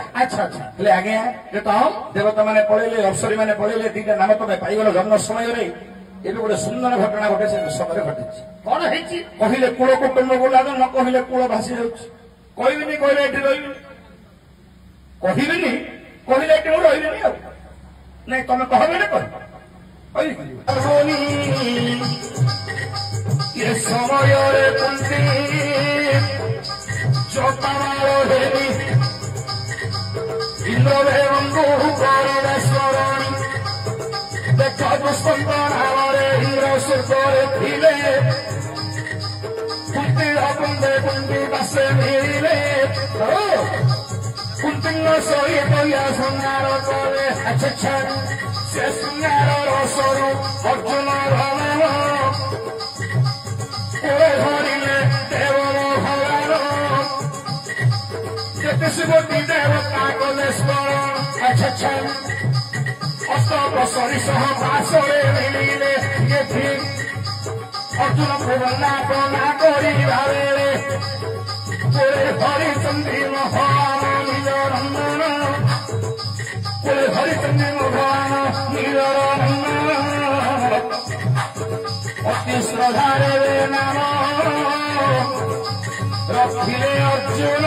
अच्छा अच्छा हेले आगे ये तो हम देवता माने पळेले अप्सरी माने पळेले दीटा नाम तमे पाइगल जन्म समय रे एबे गोटे सुंदर घटना घटे से समय घटिछि कोन हेछि कहिले कुळ कुटुंब बोला न कहिले कुळ भासी जाउछि कहबिनी कहले एठी रहिबी कहबिनी कहले एठी रहिबी आ नहीं तमे कहबे न कह ये समय रे कुंती जोतामारो हेरी इंद्रवे बंधु गौरव स्वरणी देखा दुष्पंदन हमारे हीरो सुरकोरे थिले कुंती अपने कुंती बसे मिले कुंती न सोई कोया सुनारो कोरे अच्छा से सुनारो रोसरो अर्जुन राम ओरे हरिले देवरो भगवानो शिवती देवता कले स्मरण अच्छा अष्टक सरिसह पाशरे मिलिले ये अर्जुन प्रबला बना करी भावे ओरे हरिचंद्री भगवान निज रंजन ओरे हरिचंद्री भगवान निज रंजन अति श्रद्धारे नाम रखिले अर्जुन